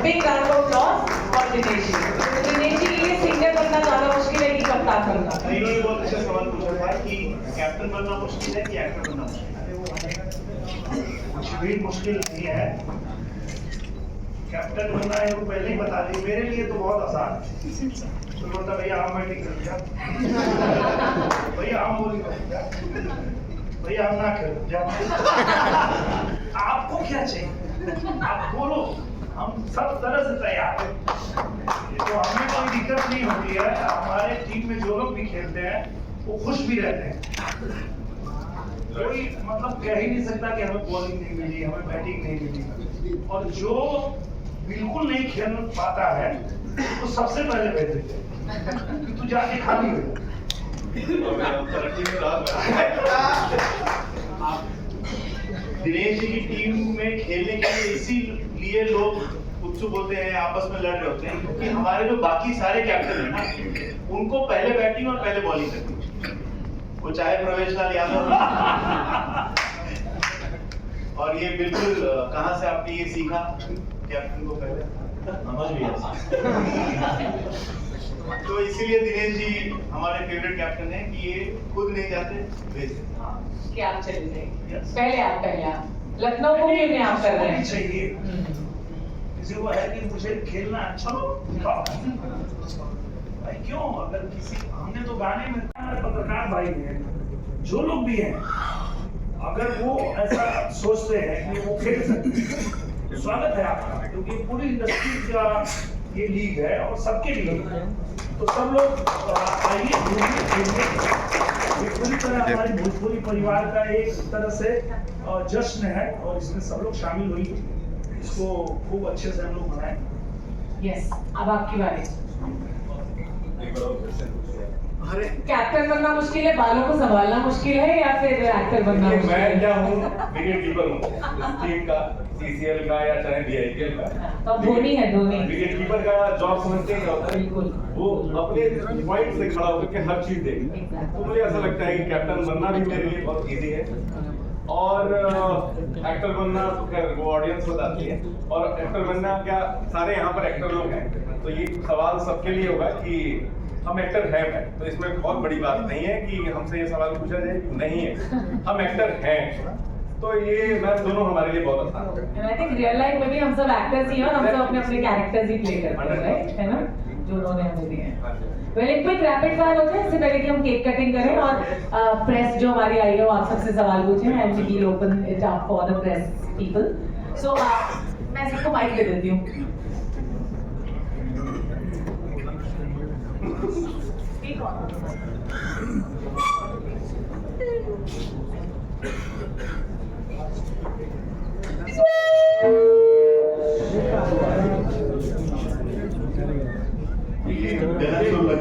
Big round of applause for Dinesh ji. Dinesh ji के लिए singer बनना ज्यादा मुश्किल है कि कप्तान बनना? इन्होंने बहुत अच्छा सवाल पूछा था कि कैप्टन बनना मुश्किल है कि एक्टर बनना मुश्किल है। कुछ भी मुश्किल नहीं है। कैप्टन बनना है वो पहले ही बता दी, मेरे लिए तो बहुत आसान है। तो बोलता भैया हम बैटिंग कर दिया, भैया हम बॉलिंग कर दिया, भैया हम ना खेल दिया। आपको क्या चाहिए आप बोलो, हम सब तरह से तैयार हैं। तो हमें कोई दिक्कत नहीं होती है। हमारे टीम में जो लोग भी खेलते हैं वो खुश भी रहते हैं। कोई मतलब कह ही नहीं सकता कि हमें बॉलिंग नहीं मिली, हमें बैटिंग नहीं मिली। और जो बिल्कुल नहीं खेल पाता है तो सबसे पहले भेज देते हैं कि तू जाके खाली हो जा। दिनेश जी की टीम में खेलने के लिए इसीलिए लोग उत्सुक होते हैं, आपस में लड़ रहे होते हैं, क्योंकि हमारे जो बाकी सारे कैप्टन हैं ना, उनको पहले बैटिंग और पहले बॉलिंग करनी है। वो चाहे प्रवेश लाल यादव और ये बिल्कुल कहां से आपने ये सीखा कैप्टन को पहले समझ भी है। तो इसीलिए दिनेश जी हमारे फेवरेट कैप्टन हैं कि ये खुद नहीं जाते, भेजते कि आप चले जाएंगे। पहले आप लखनऊ को क्यों नहीं आप कर रहे हैं? चाहिए किसी को है कि मुझे खेलना अच्छा भाई, क्यों? अगर किसी हमने तो गाने में पत्रकार भाई हैं, जो लोग भी हैं, अगर वो ऐसा सोचते हैं कि वो खेल सकते हैं तो स्वागत है आपका, क्योंकि पूरी इंडस्ट्री का ये लीग है और सबके लिए तो सब लोग आइए खेलने। ये पूरी तरह हमारी भोजपुरी परिवार का एक तरह से जश्न है और इसमें सब लोग शामिल हुई, इसको खूब अच्छे से हम लोग मनाएं। यस, अब आपकी बारी। कैप्टन बनना मुश्किल है, बालों को संभालना मुश्किल है या फिर एक्टर बनना मुश्किल है? मैं क्या हूँ, विकेट कीपर हूँ टीम का, सीसीएल का या चाहे बीआईपीएल का। तो धोनी है, धोनी विकेट कीपर का जॉब समझते हैं क्या होता है? बिल्कुल। वो अपने पॉइंट से खड़ा होकर के हर चीज देखे। तो मुझे ऐसा लगता है कि कैप्टन बनना भी मेरे लिए बहुत इजी है और एक्टर बनना तो खैर वो ऑडियंस बताती है। और एक्टर बनना क्या, सारे यहाँ पर एक्टर लोग हैं, तो ये सवाल सबके लिए होगा कि हम एक्टर हैं। मैं तो इसमें बहुत बड़ी बात नहीं है कि हमसे ये सवाल पूछा जाए, नहीं है, हम एक्टर हैं। तो ये मैं दोनों हमारे लिए बहुत आसान है। आई थिंक रियल लाइफ में भी हम सब एक्टर्स ही हैं और हम सब अपने अपने कैरेक्टर्स ही प्ले करते हैं, राइट? है ना, जो उन्होंने हमें दिए हैं। वेल, एक क्विक रैपिड फायर हो जाए इससे पहले कि हम केक कटिंग करें और प्रेस जो हमारी आई है वो आप सबसे सवाल पूछें and we will open it up for the press people. So मैं सबको माइक दे देती हूँ।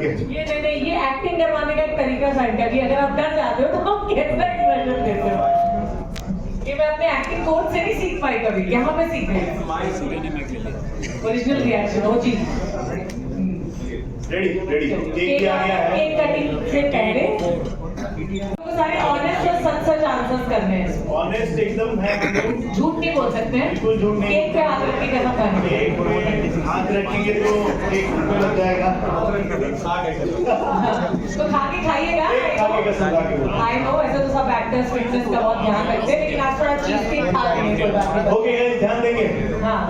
ये नहीं, ये एक्टिंग करवाने का एक तरीका फाइंड कर लिया। अगर आप डर जाते हो तो आप कैसा एक्सप्रेशन देते हो? ये मैं अपने एक्टिंग कोर्स से नहीं सीख पाई कभी, यहाँ पे सीख गई। ओरिजिनल रिएक्शन हो जी। रेडी केक क्या गया है? केक कटिंग से पहले तो सारे ऑनेस्ट और सच आंसर्स करने हैं। ऑनेस्ट एकदम है, झूठ नहीं बोल सकते हैं। बिल्कुल झूठ नहीं। केक पे हाथ रख के कैसा करना है? केक पे हाथ रखेंगे तो केक पे लग जाएगा। तो खा के खाइएगा। आई नो ऐसे तो सब एक्टर्स फिटनेस का बहुत ध्यान रखते हैं, लेकिन आज थोड़ा चीज केक खा लेंगे। ओके गाइस, ध्यान देंगे।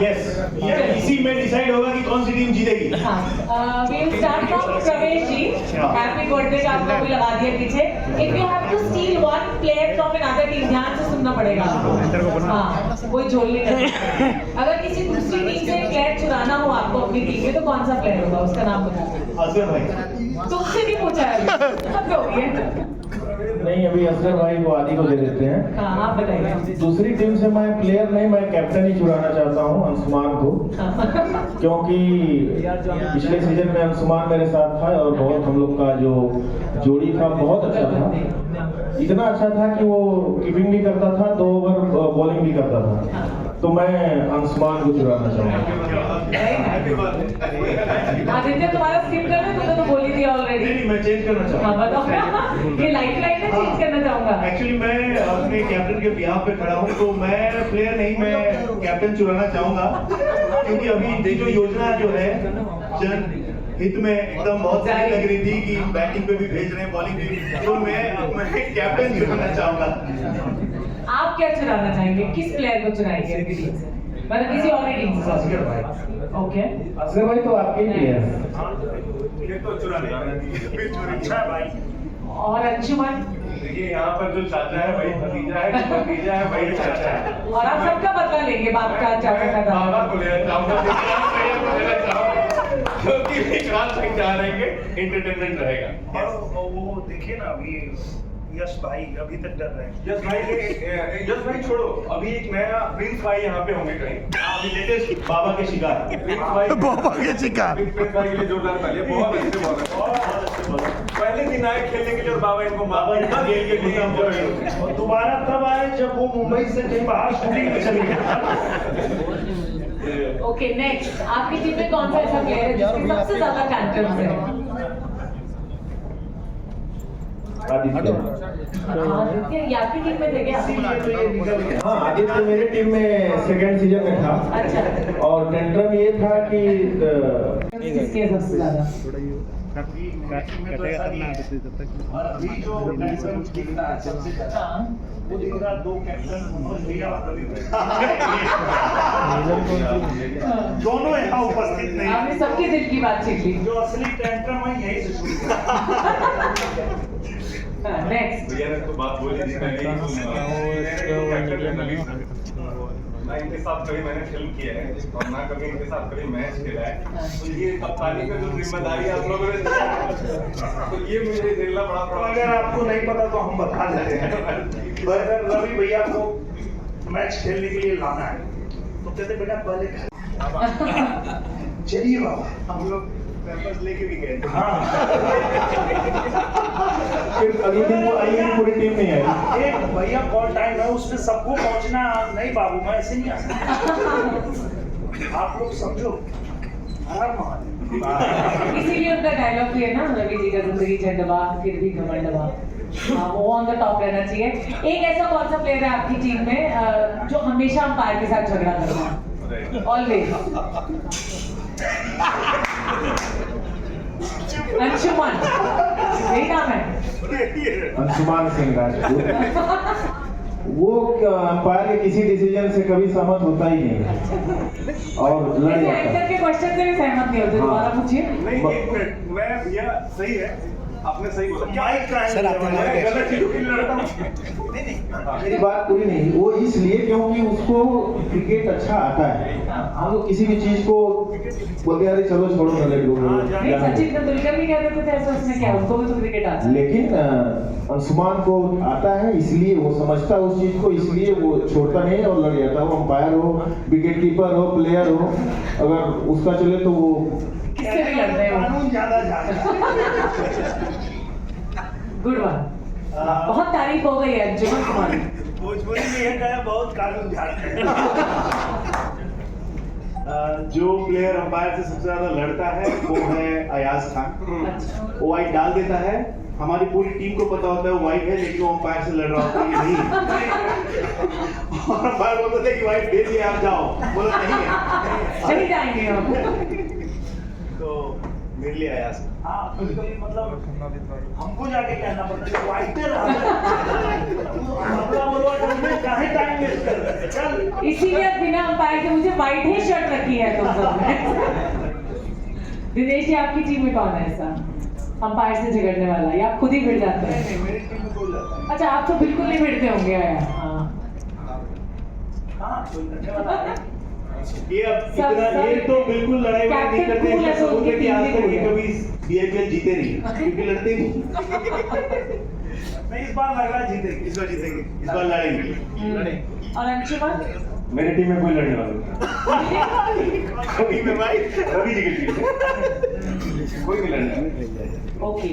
यस, इसी में डिसाइड होगा कि कौन सी टीम जीतेगी। वी विल स्टार्ट फ्रॉम प्रवेश जी। हैप्पी बर्थडे का आपको भी लगा दिया पीछे। If you have to steal one player from another team, ध्यान से सुनना पड़ेगा आपको। हाँ, कोई झोलने नहीं। अगर किसी दूसरी टीम से प्लेयर चुराना हो आपको अपनी टीम में, तो कौन सा प्लेयर होगा, उसका नाम बताओ। असगर भाई। तुमसे नहीं पूछा है अभी। हो गया नहीं, अभी असगर भाई को आदि को दे देते हैं। हाँ, आप बताइए। दूसरी टीम से मैं प्लेयर नहीं, मैं कैप्टन ही चुराना चाहता हूँ, अंशुमान को। क्योंकि पिछले सीजन में अंशुमान मेरे साथ था और बहुत हम लोग का जो जोड़ी था बहुत अच्छा था। इतना अच्छा था कि वो कीपिंग भी करता था, 2 ओवर बॉलिंग भी करता था। तो मैं अंशुमान को चुराना चाहूंगा। आदित्य तुम्हारा स्किप कर दे, तुमने तो बोली थी ऑलरेडी। नहीं, मैं चेंज करना हाँ चाहूंगा। बताओ, ये लाइफ लाइन में चेंज करना चाहूंगा। एक्चुअली मैं अपने कैप्टन के बिहाफ पे खड़ा हूँ, तो मैं प्लेयर नहीं, मैं कैप्टन चुराना चाहूंगा, क्योंकि अभी जो योजना जो है जन हित में एकदम बहुत सही लग रही थी कि बैटिंग पे भी भेज रहे हैं, बॉलिंग पे भी, तो मैं कैप्टन चुराना चाहूंगा। आप क्या चुराना चाहेंगे, किस प्लेयर को चुराएंगे अपनी टीम से, मतलब किसी और की टीम से? असगर भाई। ओके, असगर भाई तो आपके ही प्लेयर हैं। ये तो चुरा नहीं अच्छा है भाई। और अंशुमान? देखिए यहाँ पर जो चाचा है वही भतीजा है, जो भतीजा है वही चाचा है। और आप सबका बदला लेंगे बाप का, चाचा का, बाबा दादा को लेना चाहूंगा, लेना चाहूंगा, क्योंकि विक्रांत सिंह चाह रहे हैं कि एंटरटेनमेंट रहेगा। और वो देखिए ना अभी यश भाई अभी तक डर रहे हैं। यस भाई छोड़ो, अभी एक नया प्रिंस भाई यहाँ पे होंगे कहीं, अभी लेटेस्ट बाबा के शिकार। प्रिंस भाई बाबा के शिकार। प्रिंस भाई के लिए जोरदार तालियां, बहुत अच्छे बॉलर, पहले दिन आए खेलने के लिए और बाबा इनको बाबा इनका खेल के लिए और दोबारा तब आए जब वो मुंबई से कहीं बाहर शूटिंग में चले गए। ओके, नेक्स्ट आपकी टीम में कौन सा ऐसा प्लेयर है जिसके सबसे ज्यादा टैंट्रम्स है? आदित्य। आदित्य ये आपकी टीम में थे क्या? हाँ, आदित्य मेरे टीम में सेकंड सीजन में था। अच्छा, और टेंड्रम ये था कि किसके सबसे ज्यादा? अभी जो कैप्टन दिखता है सबसे ज्यादा, हाँ, वो दिख रहा दो कैप्टन भैया दोनों यहाँ उपस्थित नहीं। आपने सबके दिल की बात छीन ली। जो असली टेंट्रम है यही से शुरू हुआ। नेक्स्ट, भैया ने तो बात बोली थी, ना इनके साथ कभी मैंने फिल्म किया है और ना कभी इनके साथ कभी मैच खेला है, तो ये कप्तानी का जो जिम्मेदारी आप लोगों ने दिया है, तो ये मुझे झेलना बड़ा तो अगर आपको नहीं पता तो हम बता देते हैं। अगर रवि भैया को मैच खेलने के लिए लाना है तो कहते बेटा पहले चलिए बाबा, हम लोग पेपर्स लेके भी गए थे। हाँ फिर अगले दिन वो आई, पूरी टीम नहीं आई। एक भैया कॉल टाइम है, उसमें सबको पहुंचना नहीं बाबू, मैं ऐसे नहीं आ सकता। आप लोग समझो, हर महादेव। इसीलिए उनका डायलॉग भी है ना, रवि जी का जिंदगी झंडवा फिर भी घमंडवा। वो ऑन द टॉप रहना चाहिए। एक ऐसा कौन सा प्लेयर है आपकी टीम में जो हमेशा अंपायर के साथ झगड़ा करता है? ऑलवेज अंशुमान, यही नाम है? अंशुमान सिंह राजपूत। वो अंपायर के किसी डिसीजन से कभी सहमत होता ही नहीं और लड़ ऐसे जाता एंकर है। के क्वेश्चन से भी सहमत नहीं होते। दोबारा पूछिए। नहीं, एक मिनट, मैं भैया सही है, आपने सही बोला। माइक का है मैं गलत चीजों के लिए लड़ता हूँ। मेरी बात पूरी नहीं, वो इसलिए क्योंकि उसको क्रिकेट अच्छा आता है। हम लोग किसी भी चीज को बोलते यार चलो छोड़ो ना, ले लो नहीं, सचिन तेंदुलकर भी कहते थे ऐसा, उसमें क्या, उनको भी तो क्रिकेट आता है। लेकिन अंशुमान को आता है, इसलिए वो समझता है उस चीज को, इसलिए वो छोड़ता नहीं और लड़ जाता है। वो अंपायर हो, विकेट कीपर हो, प्लेयर हो, अगर उसका चले तो वो किससे भी लड़ रहे हो। कानून ज्यादा जाता गुड वन, बहुत तारीफ हो गई है अंशुमान तुम्हारी। भोजपुरी में यह कहा बहुत कानून झाड़ते हैं। जो प्लेयर अंपायर से सबसे ज्यादा लड़ता है वो है अयाज खान। वो वाइट डाल देता है, हमारी पूरी टीम को पता होता है वो वाइट है, लेकिन वो अंपायर से लड़ रहा होता है ये नहीं है। और अंपायर बोलते थे कि वाइट दे दिए आप जाओ, बोला नहीं है। चली जाएंगे हम। तो मेरे लिए अयाज खान। हाँ, कभी-कभी मतलब हमको जाके कहना पड़ता है वाइटर काहे टाइम वेस्ट कर रहे हैं? चल इसीलिए बिना अंपायर के मुझे व्हाइट ही शर्ट रखी है तुम सबने। दिनेश जी, आपकी टीम में कौन है ऐसा अंपायर से झगड़ने वाला, या आप खुद ही भिड़ जाते हैं? नहीं, मेरी टीम में कोई लड़ता है। अच्छा, आप तो बिल्कुल नहीं भिड़ते होंगे यार। हाँ, हाँ कोई करने वाला है। ये अब इतना ये तो बिल्कुल लड़ाई नहीं करते हैं, इसका सबूत है कि आज तक ये कभी बीआईपीएल जीते नहीं, क्योंकि लड़ते नहीं। नहीं, इस बार लग रहा है जीतेगी। इस बार जीतेंगे, इस बार लड़ेंगे। और अंशुमान? मेरी टीम में कोई लड़ने वाला नहीं। कभी में भाई रवि जी की टीम है। कोई भी लड़ना। ओके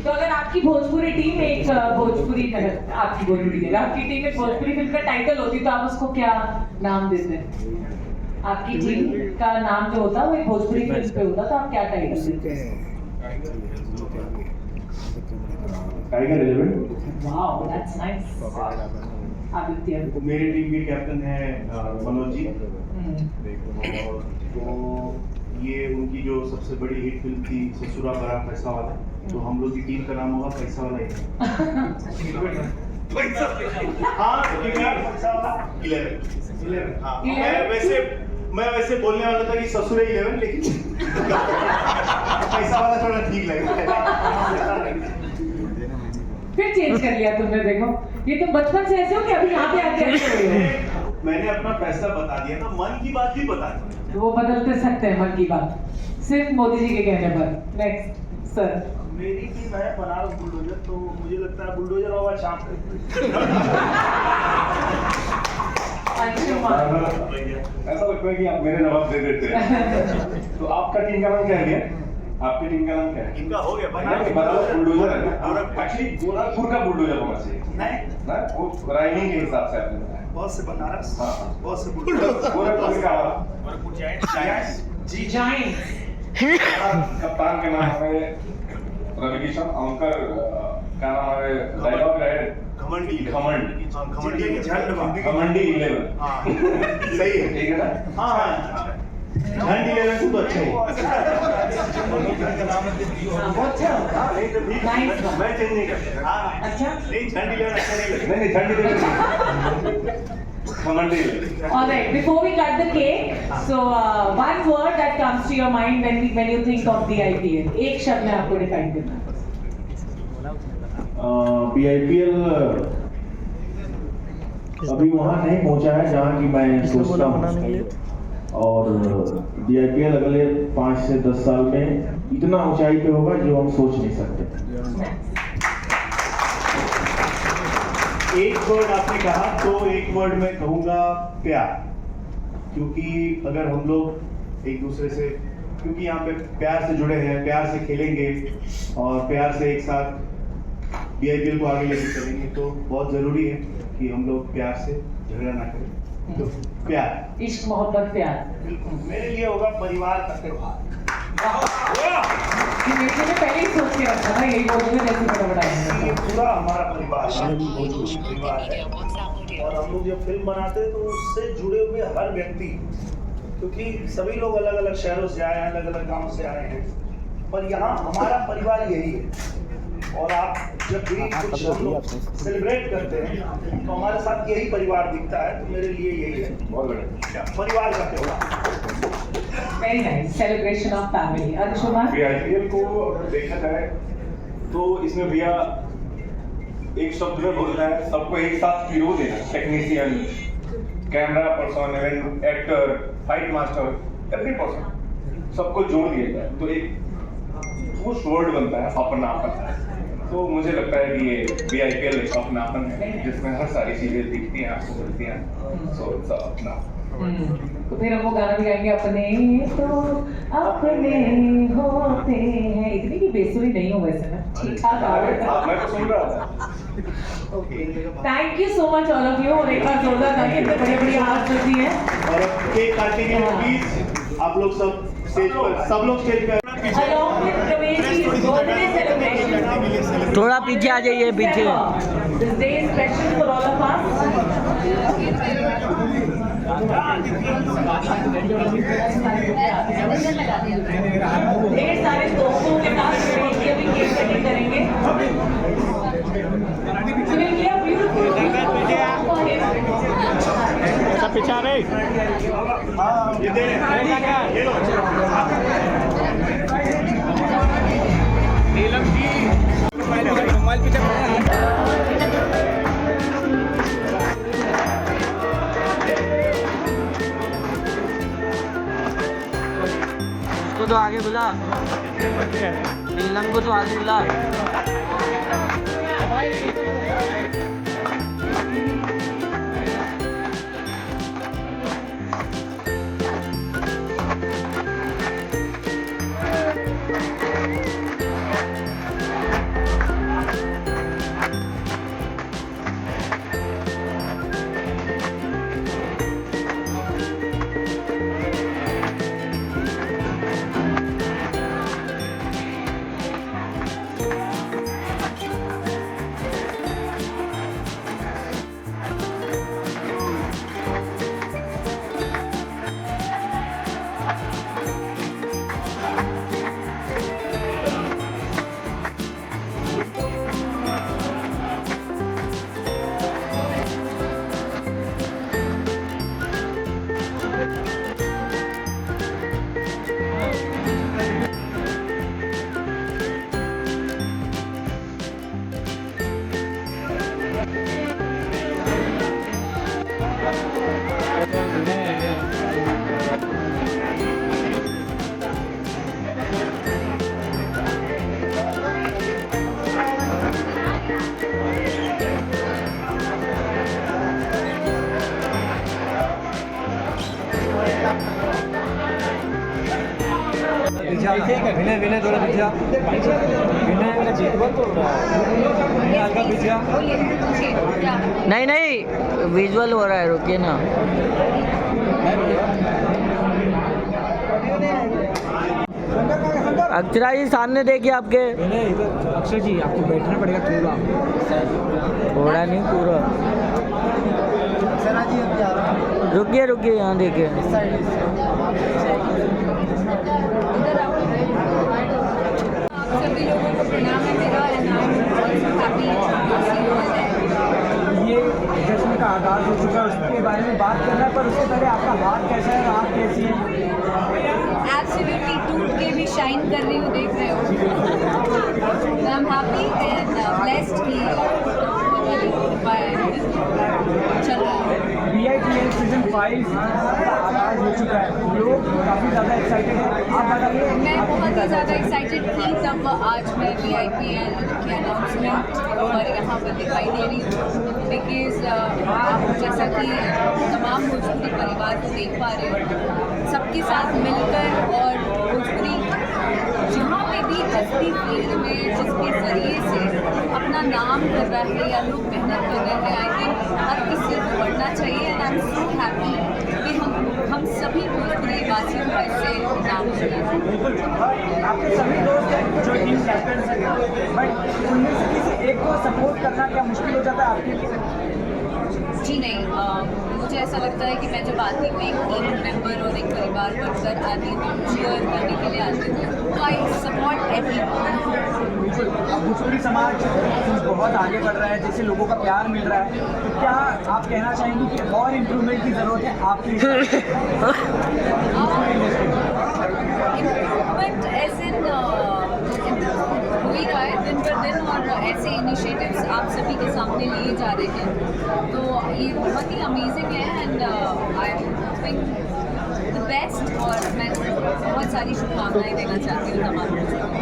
तो अगर आपकी भोजपुरी टीम एक भोजपुरी आपकी टीम एक भोजपुरी फिल्म का टाइटल होती तो आप उसको क्या नाम देते? आपकी टीम का नाम जो होता वो एक भोजपुरी फिल्म पे होता तो आप क्या टाइटल देते? Tiger 11। Wow that's nice. Aditya मेरी टीम के कैप्टन है मनोज जी। और तो ये उनकी जो सबसे बड़ी हिट फिल्म थी ससुरा बड़ा पैसा वाला, तो हम लोग की टीम का नाम होगा पैसा वाला ही। हाँ पैसा वाला 11। हाँ मैं वैसे बोलने वाला था कि ससुर 11, लेकिन पैसा वाला थोड़ा ठीक लगा। फिर चेंज कर लिया तुमने, देखो ये तो बचपन से ऐसे हो कि अभी यहाँ पे आके ऐसे हो रहे हो। मैंने अपना फैसला बता दिया ना, मन की बात भी बता दी। तो वो बदलते सकते हैं मन की बात, सिर्फ मोदी जी के कहने पर। Next sir. मेरी टीम है बनारस बुलडोजर, तो मुझे लगता है बुलडोजर होगा शाम को। ऐसा लगता है कि आप मेरे जवाब दे देते हैं। तो आपका टीम का नाम क्या है? आपकी टीम का नाम क्या है? इनका हो गया बनारस बुलडोजर है ना? एक्चुअली गोरखपुर का बुलडोजर होना चाहिए नहीं ना, वो राइमिंग के हिसाब से आपने बताया। बहुत से बनारस, हाँ। बहुत से बुलडोजर। गोरखपुर का कप्तान के नाम है रवि किशन, अंकर का नाम है डायलॉग है घमंडी घमंडी 11। सही है, ठीक है ना? हाँ झंड 11 से तो अच्छा है। मैं चेंज नहीं करता। अच्छा नहीं झंड 11 अच्छा नहीं लगता। नहीं झंडी 11 घमंडी 11। All right, before we cut the cake, so one word that comes to your mind when you think of the IPL, एक शब्द में आपको डिफाइन करना है। BIPL अभी वहाँ नहीं पहुँचा है जहाँ की मैं सोचता हूँ, और BIPL अगले 5 से 10 साल में इतना ऊंचाई पे होगा जो हम सोच नहीं सकते। एक वर्ड आपने कहा, तो एक वर्ड मैं कहूँगा प्यार। क्योंकि अगर हम लोग एक दूसरे से, क्योंकि यहाँ पे प्यार से जुड़े हैं, प्यार से खेलेंगे और प्यार से एक साथ BIPL को आगे लेके चलेंगे, तो बहुत जरूरी है कि हम लोग प्यार से झगड़ा ना करें। तो प्यार, इश्क मोहब्बत प्यार। बिल्कुल मेरे लिए होगा परिवार का त्योहार। मैंने पहले ही सोच के रखा था यही बोलूंगा जैसे बड़ा ये पूरा हमारा परिवार है, परिवार है। और हम लोग जब फिल्म बनाते हैं तो उससे जुड़े हुए हर व्यक्ति, क्योंकि सभी लोग अलग अलग शहरों से आए हैं, अलग अलग गांव से आए हैं, पर यहाँ हमारा परिवार यही है। और आप जब भी कुछ हम लोग सेलिब्रेट करते हैं तो हमारे साथ यही परिवार दिखता है, तो मेरे लिए यही है परिवार का त्योहार। Very nice, celebration of family. Anshuman, BIPL को देखा जाए तो इसमें भैया एक शब्द में बोलना है, सबको एक साथ पिरो देना, technician, camera person, event actor, fight master, every person, सबको जोड़ दिया जाए तो एक वो वर्ड बनता है अपनापन। तो मुझे लगता है कि ये BIPL एक अपनापन है जिसमें हर सारी चीजें दिखती हैं, आपको मिलती हैं। सो इट्स अपना। तो फिर हम वो गाना भी गाएंगे, अपने तो अपने होते हैं। इतनी की बेसुरी नहीं हो वैसे ना, ठीक ठाक आ रहा था। मैं तो सुन रहा था। Thank you so much all of you. और एक बार जोरदार ताली, इतने बड़े बड़े हाथ होती है। और केक काटेंगे प्लीज आप लोग सब स्टेज पर, सब लोग स्टेज पे। Along with Praveen's birthday celebration, थोड़ा पीछे आ जाइए, पीछे। this day is special for all of us. ढेर सारे दोस्तों के साथ मिलकर अभी केक कटिंग करेंगे। So we'll be a beautiful for him. सब पीछे आ रहे। ये दे ये लो। नीलम जी मोबाइल पीछे उसको तो आगे बुला, नीलम को तो आगे बुला। विनय विनय थोड़ा पीछे आ। विनय जीतवा तो हल्का पीछे आ। नहीं नहीं विजुअल हो रहा है, रुकिए ना। अक्षरा जी सामने देखिए आपके। अक्षर जी आपको बैठना पड़ेगा थोड़ा नहीं पूरा। रुकिए रुकिए यहाँ देखिए। सभी लोगों को प्रणाम है मेरा ये जश्न का आगाज हो चुका है, उसके बारे में बात करना है, पर उससे पहले आपका हाथ कैसा है, आप कैसी है? एब्सोल्युटली टूट के भी शाइन कर रही हूँ, देख रहे हो। I am happy and blessed कि चल रहा है। VIPL सीजन 5 का आगाज हो चुका है, लोग काफ़ी ज़्यादा एक्साइटेड हैं। आप बताइए। मैं बहुत ही ज़्यादा एक्साइटेड थी तब आज मैं VIPL की अनाउंसमेंट और यहाँ पर दिखाई दे रही हूँ, बिकॉज आप जैसा कि तमाम भोजपुरी परिवार को देख पा रहे हो, सबके साथ मिलकर और भोजपुरी जहाँ पे भी जिस भी फील्ड में जिसके ज़रिए से अपना नाम कर रहा है या लोग मेहनत कर रहे हैं, आई थिंक हर किसी को बढ़ना चाहिए। And I am so happy कि हम सभी भोजपुरी वासियों का इससे नाम चला। आपके सभी दोस्त हैं जो टीम कैप्टन हैं, बट उनमें से किसी एक को सपोर्ट करना क्या मुश्किल हो जाता है आपके लिए? जी नहीं, मुझे ऐसा लगता है कि मैं जब आती हूँ एक टीम मेंबर और एक परिवार बनकर आती हूँ, चीयर करने के लिए आती हूँ, तो आई सपोर्ट एवरीवन। अब भोजपुरी समाज बहुत आगे बढ़ रहा है, जैसे लोगों का प्यार मिल रहा है, तो क्या आप कहना चाहेंगे कि और इम्प्रूवमेंट की ज़रूरत है आपकी? बट ऐसे हो ही रहा है दिन पर दिन, और ऐसे इनिशिएटिव्स आप सभी के सामने लिए जा रहे हैं, तो ये बहुत ही अमेजिंग है। And I am hoping the best, और मैं बहुत सारी शुभकामनाएं देना चाहती हूँ तमाम लोगों को।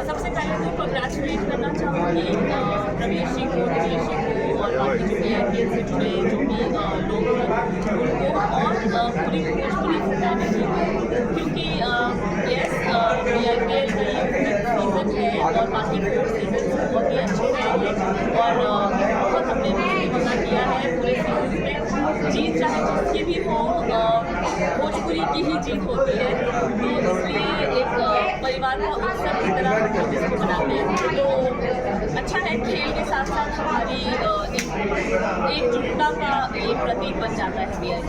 सबसे पहले तो कंग्रेचुलेट करना चाहूँगी प्रवेश जी को, दिनेश जी को और बाकी जो VIPL से जुड़े जो भी लोग हैं उनको, और पूरी भोजपुरी फैमिली, क्योंकि यस VIPL का ये सीज़न है और बाकी 4 सीजन बहुत ही अच्छे रहे हैं, और बहुत हमने भी मज़ा किया है पूरे सीजन में। जीत चाहे जिसकी भी हो, भोजपुरी की ही जीत होती है, तो इसलिए एक परिवार का उत्सव की तरह जिसको बनाते हैं, तो अच्छा है। खेल के साथ साथ हमारी एकजुटता का एक प्रतीक बन जाता है VIPL।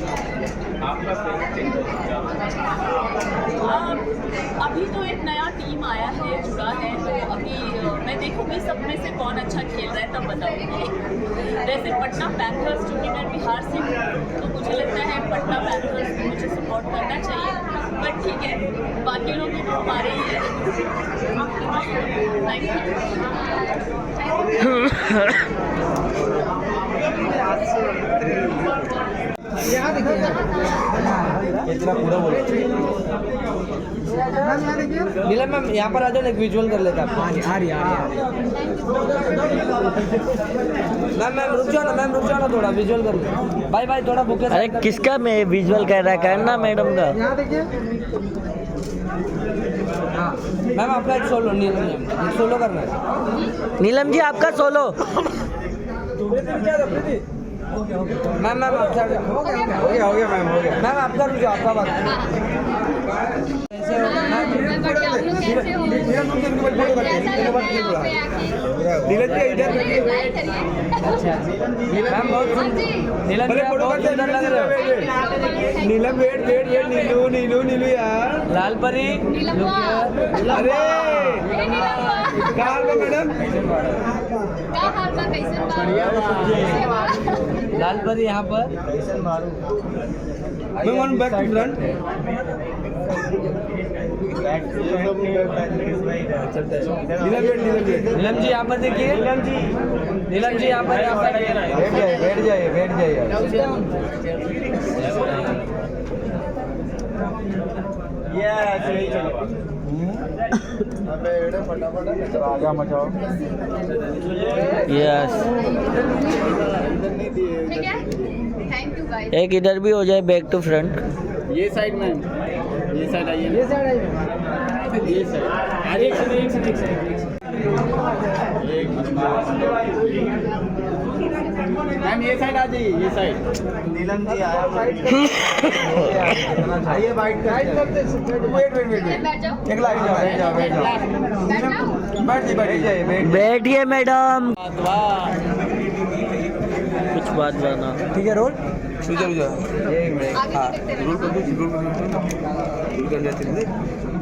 अभी तो एक नया टीम आया है, जुड़ा है, तो अभी मैं देखूंगी सब में से कौन अच्छा खेल रहा है तब बताऊंगी। वैसे पटना पैंथर्स, जो कि मैं बिहार से हूँ, तो मुझे लगता है पटना पैंथर्स को मुझे सपोर्ट करना चाहिए, बट ठीक है, बाकी लोग तो हमारे ही है। यहाँ देखिए, इतना पूरा बोलो। नीलम मैम यहाँ पर आ जाओ, एक विजुअल कर लेते हैं। आ रही मैम रुक जाओ ना, मैम रुक जाओ ना, थोड़ा विजुअल कर लो। भाई भाई थोड़ा बुके। अरे किसका मैं विजुअल कर रहा है, करना मैडम का। यहाँ देखिए। हाँ मैम आपका एक सोलो, नीलम मैम एक सोलो करना है। नीलम जी आपका सोलो। मैम मैम आप हो गया मैम, हो गया मैम आपका रुक जाओ, आपका बात। मैम बहुत नीलम बहुत सुंदर लग रहे हो। नीलम वेट नीलू नीलू नीलू यार, लाल परी। अरे कहाँ मैडम, लाल परी यहाँ पर। मैं one back to front. Neelam ji यहाँ पर देखिए, नीलम जी यहाँ पर बैठ जाइए। आगा मचाओ। Yes, thank you guys. एक इधर भी हो जाए, बैक टू फ्रंट। ये साइड मैम, ये साइड आइए, ये साइड आइए, ये साइड एक से मैम, ये साइड आ जाइए, ये साइड। नीलम जी आया, आइए बाइट करते हैं। वेट बैठ जाओ, एक लाइन बैठ जाओ, बैठ जाओ, बैठ जाइए, बैठिए मैडम। कुछ बात जाना। ठीक है, रोल आगे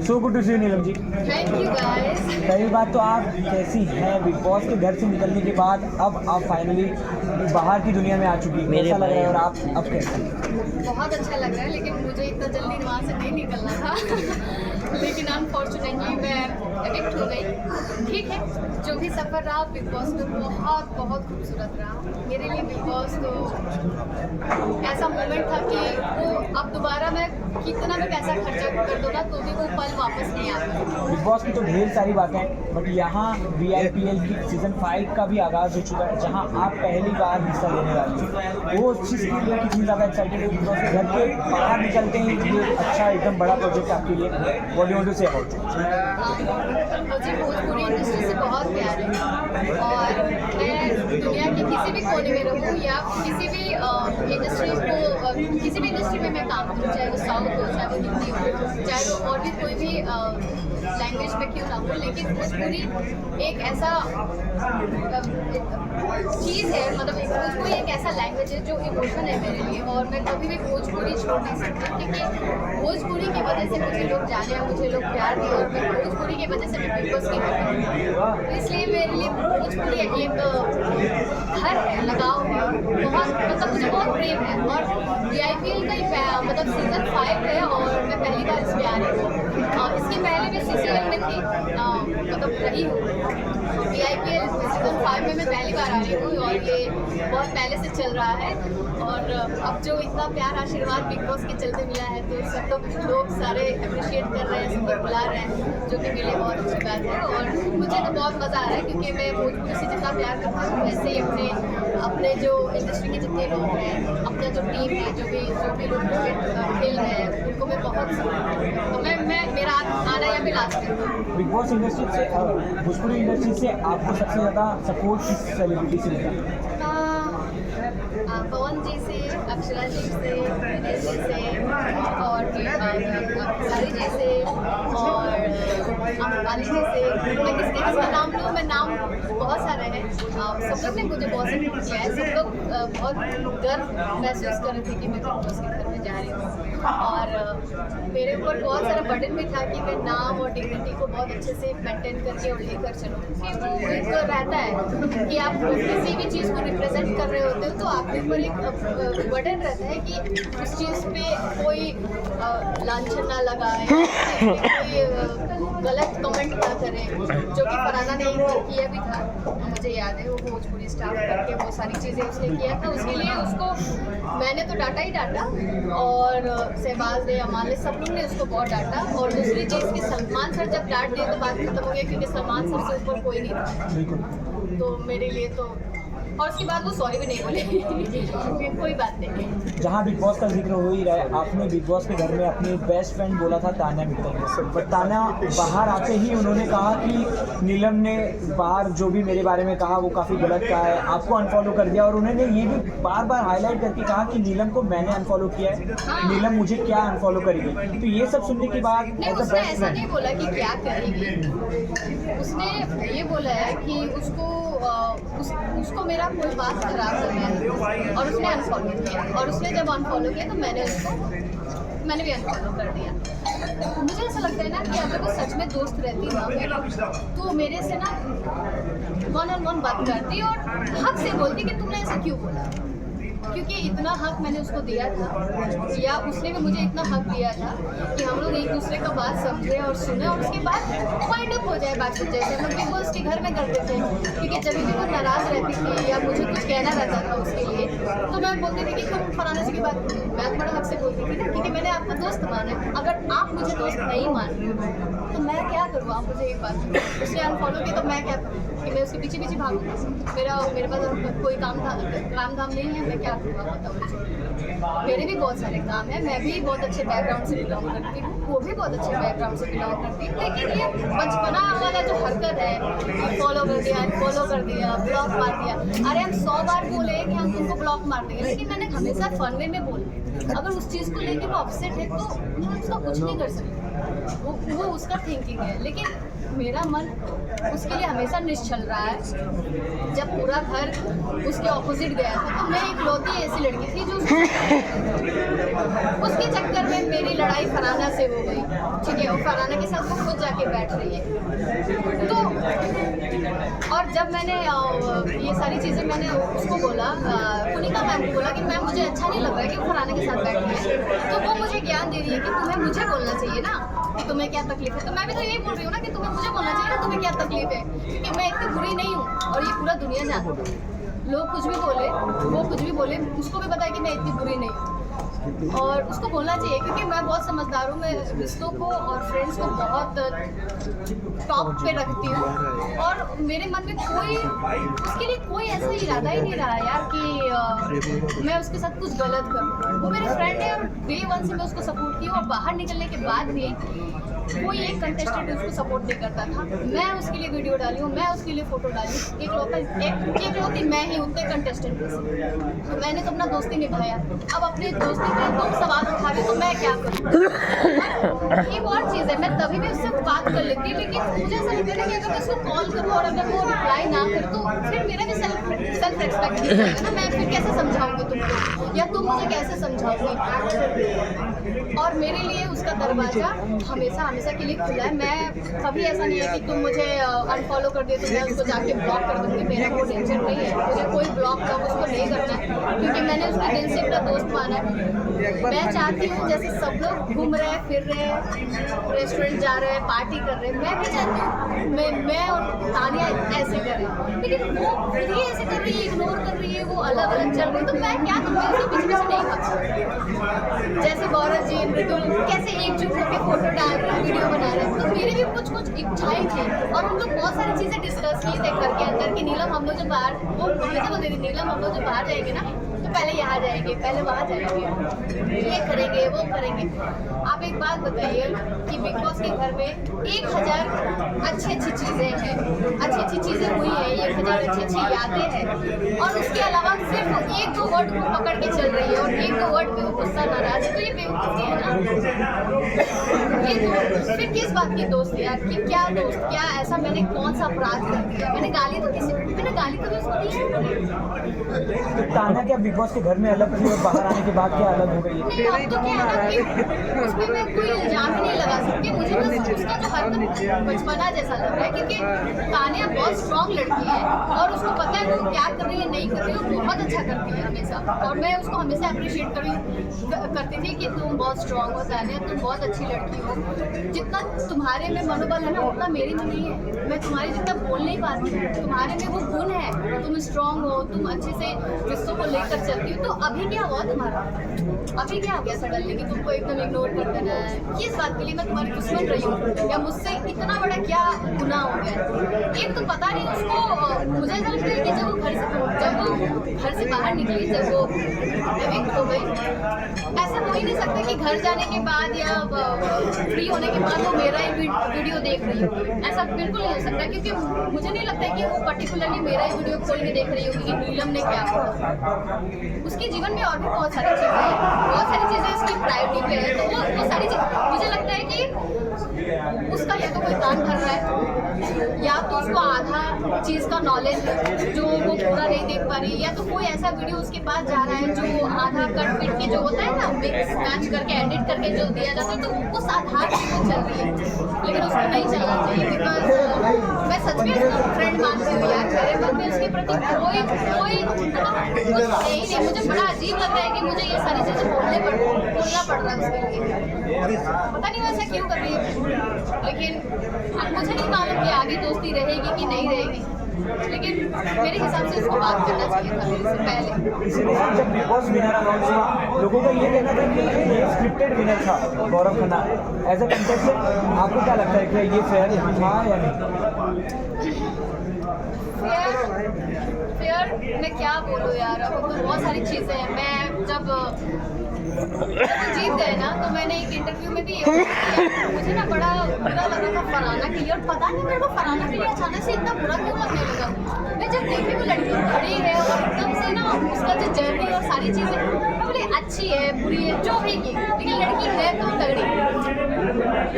so good to see Neelam ji. Thank you guys. पहली बात तो आप कैसी हैं बिग बॉस के घर से निकलने के बाद? अब आप फाइनली बाहर की दुनिया में आ चुकी हैं, कैसा लग रहा है और आप अब कैसे? बहुत अच्छा लग रहा है, लेकिन मुझे इतना जल्दी वहाँ से नहीं निकलना था लेकिन अनफॉर्चुनेटली मैं एविक्ट हो गई। ठीक है, जो भी सफ़र रहा बिग बॉस में बहुत बहुत खूबसूरत रहा मेरे लिए। बिग बॉस तो ऐसा मोमेंट था कि वो अब दोबारा मैं कितना भी पैसा खर्चा कर दो ना तो भी वो पल वापस नहीं आता। बिग बॉस की तो ढेर सारी बातें हैं, बट यहाँ VIPL की सीज़न 5 का भी आगाज़ हो चुका है, जहाँ आप पहली बार हिस्सा लेने वाले हैं। वो चीज़ के लिए कितनी ज़्यादा एक्साइटेड है? बिग बॉस के घर के बाहर निकलते हैं, ये अच्छा एकदम बड़ा प्रोजेक्ट आपके लिए। What do you want to say about? मुझे भोजपुरी इंडस्ट्री से बहुत प्यार है और मैं दुनिया के किसी भी कोने में रहूँ या किसी भी इंडस्ट्री में मैं काम करूँ, चाहे वो साउथ हो, चाहे वो हिंदी हो, चाहे वो और भी कोई भी लैंग्वेज में क्यों ना हो, लेकिन भोजपुरी एक ऐसा चीज़ है, मतलब भोजपुरी एक ऐसा लैंग्वेज है जो इमोशन है मेरे लिए और मैं कभी भी भोजपुरी छोड़ नहीं सकती, क्योंकि भोजपुरी की वजह से मुझे लोग जाने और मुझे लोग प्यार दिए और मैं भोजपुरी की वजह से मैं बिग बॉस की हूँ। इसलिए मेरे लिए भोजपुरी एक घर है, लगाव है, बहुत मतलब मुझे बहुत प्रेम है। और VIPL का ही मतलब सीज़न 5 है और मैं पहली बार इसमें आ रही हूँ। इसके पहले भी CCL में थी, मतलब रही हूँ। VIPL सीज़न 5 में मैं पहली बार आ रही हूँ और ये बहुत पहले से चल रहा है और अब जो इतना प्यार आशीर्वाद बिग बॉस के चलते मिला है तो सब तो लोग सारे अप्रिशिएट कर रहे हैं, सबको बुला रहे हैं, जो कि मेरे लिए बहुत अच्छी बात है। और मुझे तो बहुत मज़ा आ रहा है क्योंकि मैं भोजपुरी से जितना प्यार करती हूँ वैसे ही अपने जो इंडस्ट्री के जितने लोग हैं, अपना जो टीम है, जो भी लोग खेल रहे हैं उनको मैं बहुत तो मैं मेरा आना यहाँ पे लास्ट है। बिग बॉस इंडस्ट्री से, भोजपुरी इंडस्ट्री से आपको सबसे ज़्यादा सपोर्ट किस सेलिब्रिटी से मिला? पवन जी से, अक्षरा जी से, विनेश जी से और सारी जी से और अम्बानी जी से। मैं किसका नाम लूँ? मैं नाम बहुत सारे हैं। सब लोग ने मुझे बहुत सपोर्ट किया है, सब लोग बहुत गर्व महसूस कर रहे थे कि मैं बिग बॉस के घर में जा रही हूँ और मेरे ऊपर बहुत सारा बर्डन भी था कि मैं नाम और डिग्निटी को बहुत अच्छे से मेंटेन करके और लेकर चलूँ, क्योंकि वो एक रहता है कि आप किसी भी चीज़ को रिप्रेजेंट कर रहे होते हो तो आपके ऊपर एक बर्डन रहता है कि उस चीज़ पे कोई लांछन ना लगाए, कोई गलत कमेंट ना करें, जो कि फरहाना ने किया भी था। मुझे याद है वो भोजपुरी स्टाफ करके वो सारी चीज़ें उसने किया था, उसके लिए उसको मैंने तो डांटा ही डांटा और शहबाज ने, अमाल ने, सब लोग ने उसको बहुत डांटा। और दूसरी चीज़ कि सलमान सर जब डांट दिए तो बात खत्म हो गई, क्योंकि सलमान सर से ऊपर कोई नहीं था। तो मेरे लिए तो और उसके बाद वो सॉरी भी नहीं बोले कोई बात नहीं। जहाँ बिग बॉस का जिक्र हो ही रहा है, आपने बिग बॉस के घर में अपनी बेस्ट फ्रेंड बोला था तान्या मित्तल, बट तान्या बाहर आते ही उन्होंने कहा कि नीलम ने बाहर जो भी मेरे बारे में कहा वो काफ़ी गलत कहा है, आपको अनफॉलो कर दिया। और उन्होंने ये भी बार बार हाईलाइट करके कहा कि नीलम को मैंने अनफॉलो किया है, नीलम मुझे क्या अनफॉलो करेगी। तो ये सब सुनने के बाद नहीं, एज अ उसने बेस्ट ऐसा नहीं फ्रेंड बोला कि क्या करेगी, उसने ये बोला है कि उसको मेरा कोई बात खराब करना है और उसने अनफॉलो किया। और उसने जब अनफॉलो किया तो मैंने भी अनफॉलो कर दिया। मुझे ऐसा लगता है ना कि अगर वो सच में दोस्त रहती ना तो मेरे से ना 1-on-1 बात करती और हक से बोलती कि तुमने ऐसा क्यों बोला, क्योंकि इतना हक मैंने उसको दिया था या उसने भी मुझे इतना हक दिया था कि हम लोग एक दूसरे का बात समझे और सुने और उसके बाद वाइंड अप हो जाए बात। जैसे हम बिग बॉस के घर में करते थे, क्योंकि जब भी वो नाराज़ रहती थी या मुझे कुछ कहना रहता था उसके लिए तो मैं बोलती थी कि तुम फलाने की बात, मैं बड़ा हक से बोलती थी ना, क्योंकि मैंने आपको दोस्त माना है। अगर आप मुझे दोस्त नहीं मान तो मैं क्या करूँ? आप मुझे एक बात, उसने अनफॉलो किया तो मैं क्या करूँ कि मैं उसके पीछे पीछे भागूँ? मेरे पास कोई काम धाम नहीं है, मैं क्या करूँगा बताओ मुझे। मेरे भी बहुत सारे काम है, मैं भी बहुत अच्छे बैकग्राउंड से बिलोंग करती हूँ, वो भी बहुत अच्छे बैकग्राउंड से बिलोंग करती है, लेकिन ये बचपना वाला जो हरकत है, फॉलो कर दिया, अनफॉलो कर दिया, ब्लॉक मार दिया। अरे हम 100 बार बोले कि हम तुमको ब्लॉक मार देंगे, लेकिन मैंने हमेशा फन वे में बोला। अगर उस चीज़ को लेकर वो अपसेट है तो मैं उसका कुछ नहीं कर सकती, वो उसका थिंकिंग है, लेकिन मेरा मन उसके लिए हमेशा निश्चल रहा है। जब पूरा घर उसके ऑपोजिट गया था तो मैं इकलौती ऐसी लड़की थी जो उसके चक्कर में मेरी लड़ाई फरहाना से हो गई, ठीक है, और फरहाना के साथ वो खुद जाके बैठ रही है। तो और जब मैंने ये सारी चीज़ें मैंने उसको बोला, कुनिका मैम को बोला कि मैम मुझे अच्छा नहीं लग रहा है कि वो फरहाना के साथ बैठी है, तो वो मुझे ज्ञान दे रही है कि तुम्हें मुझे बोलना चाहिए ना कि तुम्हें क्या तकलीफ है। तो मैं भी तो यही बोल रही हूँ ना कि तुम्हें मुझे बोलना चाहिए ना तुम्हें क्या तकलीफ है, क्योंकि मैं इतनी बुरी नहीं हूँ और ये पूरा दुनिया जानती है। लोग कुछ भी बोले, वो कुछ भी बोले, उसको भी पता है कि मैं इतनी बुरी नहीं हूँ और उसको बोलना चाहिए, क्योंकि मैं बहुत समझदार हूँ। मैं रिश्तों को और फ्रेंड्स को बहुत टॉप पे रखती हूँ और मेरे मन में कोई उसके लिए कोई ऐसा इरादा ही नहीं रहा यार कि मैं उसके साथ कुछ गलत करूँ। वो मेरी फ्रेंड है और डे 1 से मैं उसको सपोर्ट की, और बाहर निकलने के बाद भी कोई एक कंटेस्टेंट उसको सपोर्ट नहीं करता था। मैं उसके लिए वीडियो डाली हूँ, मैं उसके लिए फोटो डाली, एकलौती मैं ही उतने कंटेस्टेंट में से। तो मैंने तो अपना दोस्ती निभाया। अब अपनी दोस्ती पे तुम सवाल उठा रहे तो मैं क्या करूँ? एक और चीज़ है, मैं तभी भी उससे बात कर लेती हूँ, लेकिन मुझे ऐसा लगता है कि अगर मैं उसको कॉल करूँ और अगर वो रिप्लाई ना करे तो फिर मेरा भी सेल्फ रिस्पेक्ट नहीं होगा ना। मैं फिर कैसे समझाऊंगी तुमको, या तुम मुझे कैसे समझाओगे? और मेरे लिए उसका दरवाजा हमेशा के लिए खुला है। मैं कभी ऐसा नहीं है कि तुम मुझे अनफॉलो कर दे तो मैं उसको जाके ब्लॉक कर दूँगी, मेरा वो टेंशन नहीं है। मुझे कोई ब्लॉक का उसको नहीं करना है, क्योंकि मैंने उसके दिल से अपना दोस्त माना है। मैं चाहती हूँ जैसे सब लोग घूम रहे हैं, फिर रहे हैं, रेस्टोरेंट जा रहे हैं, पार्टी कर रहे हैं, मैं भी चाहती हूँ मैं और तानिया ऐसे करें, लेकिन वो खुद ही ऐसे कर रही है, इग्नोर कर रही है, वो अलग अलग चल रही है। तो मैं क्या करूँ, उसके पीछे से नहीं कर। जैसे गौरव जी, मृदुल कैसे एकजुट होकर फोटो डाल रहे हैं, वीडियो बना रहे हैं, तो मेरी भी कुछ इच्छाएं थी और हम लोग बहुत सारी चीज़ें डिस्कस किए थे घर के अंदर कि नीलम हम लोग जब बाहर, वो हमेशा बोलते थे नीलम हम लोग जब बाहर जाएंगे ना तो पहले यहाँ जाएंगे, पहले वहाँ जाएंगे, ये करेंगे, वो करेंगे। आप एक बात बताइए कि बिग बॉस के घर में 1000 अच्छी चीज़ें हैं, अच्छी चीज़ें हुई हैं, 1000 अच्छी यादें हैं, और उसके अलावा सिर्फ 1-2 वर्ड को पकड़ के चल रही है और 1-2 वर्ड पे वो गुस्सा नाराज है, तो ये बेवकूफ़ी है ना। ये फिर किस बात की दोस्त यार, कि क्या दोस्त, क्या ऐसा मैंने कौन सा अपराध कर दिया? मैंने गाली तो मैंने गाली तो उसको दी है। तो ताना क्या बिग बॉस के घर में अलग थी और बाहर आने के बाद क्या अलग हो गई? नहीं, अब तो क्या है ना कि उसमें मैं कोई इल्जाम ही नहीं लगा सकती। मुझे बस उसका जो हरकत बचपना जैसा लग रहा है, क्योंकि तानिया बहुत स्ट्रॉन्ग लड़की है और उसको पता है वो क्या कर रही है, नहीं कर रही है, वो बहुत अच्छा करती है हमेशा, और मैं उसको हमेशा अप्रिशिएट करती थी कि तुम बहुत स्ट्रॉन्ग हो तानिया, तुम बहुत अच्छी लड़की हो। जितना तुम्हारे में मनोबल है ना उतना मेरे में नहीं है। मैं तुम्हारे जितना बोल नहीं पाती हूँ, तुम्हारे में वो गुण है, तुम स्ट्रॉन्ग हो, तुम अच्छे से रिश्तों को लेकर चलती हो। तो अभी क्या हुआ तुम्हारा, अभी क्या हो गया सडनली कि तुमको एकदम इग्नोर कर देना है? किस बात के लिए मैं तुम्हारी दुश्मन रही हूँ, या मुझसे इतना बड़ा क्या गुनाह हो गया? एक तो पता नहीं उसको, मुझे ऐसा लगता है कि जब वो घर से बाहर निकली, जब वो एविक्ट हो गई, ऐसा हो ही नहीं सकता कि घर जाने के बाद या फ्री होने के बाद वो मेरा ही वीडियो देख रही होगी। ऐसा बिल्कुल नहीं हो सकता, क्योंकि मुझे नहीं लगता है कि वो पर्टिकुलरली मेरा ही वीडियो खोल के देख रही होगी कि नीलम ने क्या बोला। उसके जीवन में और भी बहुत सारी चीज़ें हैं, बहुत सारी चीज़ें उसकी प्रायोरिटी पे है, तो वो सारी चीज़ मुझे लगता है कि उसका या तो कोई कान भर रहा है, या तो उसको आधा चीज़ का नॉलेज है जो वो पूरा नहीं देख पा रही, या तो कोई ऐसा वीडियो उसके पास जा रहा है जो आधा कट पिट के जो होता है ना, मिक्स मैच करके एडिट करके जो दिया जाता है, तो उस आधार पर चल रही है। लेकिन उसको नहीं चलना चाहिए, बिकॉज मैं सच में उसको फ्रेंड मानती हूँ यार, मेरे मन में उसके प्रति कोई कुछ नहीं। मुझे बड़ा अजीब लग रहा है कि मुझे ये सारी चीज़ें बोलना पड़ रहा है उसके लिए, पता नहीं वैसा क्यों कर रही है। लेकिन मुझे नहीं मालूम कि आगे दोस्ती रहेगी कि नहीं रहेगी, लेकिन मेरे हिसाब से उसको बात करना चाहिए था मेरे से पहले। इसीलिए जब बिग बॉस विनर अनाउंस हुआ, लोगों का ये कहना था कि ये स्क्रिप्टेड विनर था Gaurav Khanna. As a contestant आपको क्या लगता है कि ये फेयर था या नहीं? फिर मैं क्या बोलूँ यार, अभी तो बहुत सारी चीज़ें हैं। मैं जब जीत गए ना, तो मैंने एक इंटरव्यू में भी ये बोला कि मुझे ना बड़ा बुरा लगा था फरहाना के लिए, और पता नहीं मेरे को फरहाना के लिए अचानक से इतना बुरा क्यों लगने लगा। मैं जब देखी वो लड़की खड़ी है और एकदम से ना उसका जो जर्नी और सारी चीज़ें, मैं बोली अच्छी है बुरी है जो भी की, लेकिन लड़की है तो तगड़ी।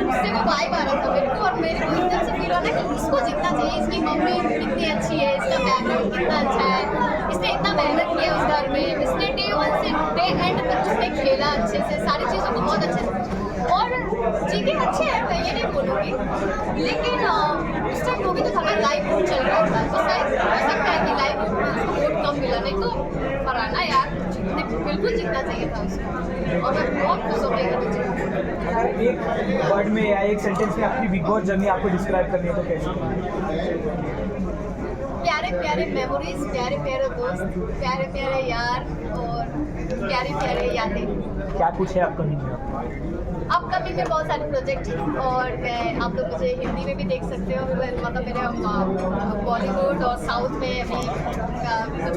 उससे वो वाइब आ रहा था मेरे को, और मेरे को एकदम से फील हो रहा है कि इसको जीतना चाहिए। इसकी मम्मी कितनी अच्छी है, इसका बैकग्राउंड कितना अच्छा है, इसने इतना मेहनत किया उस घर में, इसने डे 1 से डे एंड तक उसने खेला अच्छे से, सारी चीज़ों को बहुत अच्छे से, और चीज़ें अच्छे हैं, मैं ये नहीं बोलूँगी। लेकिन उस टाइम वो भी तो था, लाइव वोट चल रहा था, तो शायद हो सकता है कि लाइव वोट में उसको वोट कम मिला, नहीं तो फरहाना यार बिल्कुल जीतना चाहिए था उसको, और मैं बहुत खुश हो गई कि जीता। अगर एक वर्ड में या एक सेंटेंस में अपनी बिग बॉस जर्नी आपको डिस्क्राइब करनी है तो कैसे? प्यारे प्यारे मेमोरीज, प्यारे प्यारे दोस्त, प्यारे प्यारे यार, और प्यारे प्यारे यादें। क्या कुछ है आपका नहीं? अपकमिंग में बहुत सारे प्रोजेक्ट हैं, और मैं आप लोग मुझे हिंदी में भी देख सकते हो। मतलब मेरे बॉलीवुड और साउथ में अभी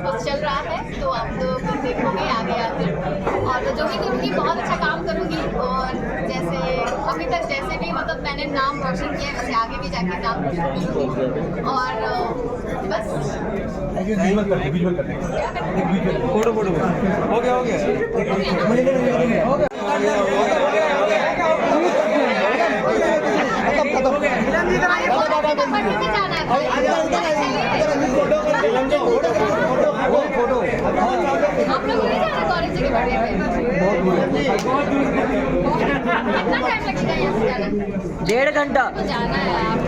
कुछ चल रहा है, तो आप लोग देखोगे आगे आगे। और जो भी करूँगी बहुत अच्छा काम करूँगी, और जैसे अभी तक जैसे भी मतलब मैंने नाम रोशन किया है, वैसे आगे भी जाके नाम रोशन करूँगी। और बस फोटो हो गया आप लोग नहीं जाना कॉलेज के बर्थडे में? कितना टाइम लगेगा यहाँ से जाना? 1.5 घंटा तो जाना है आप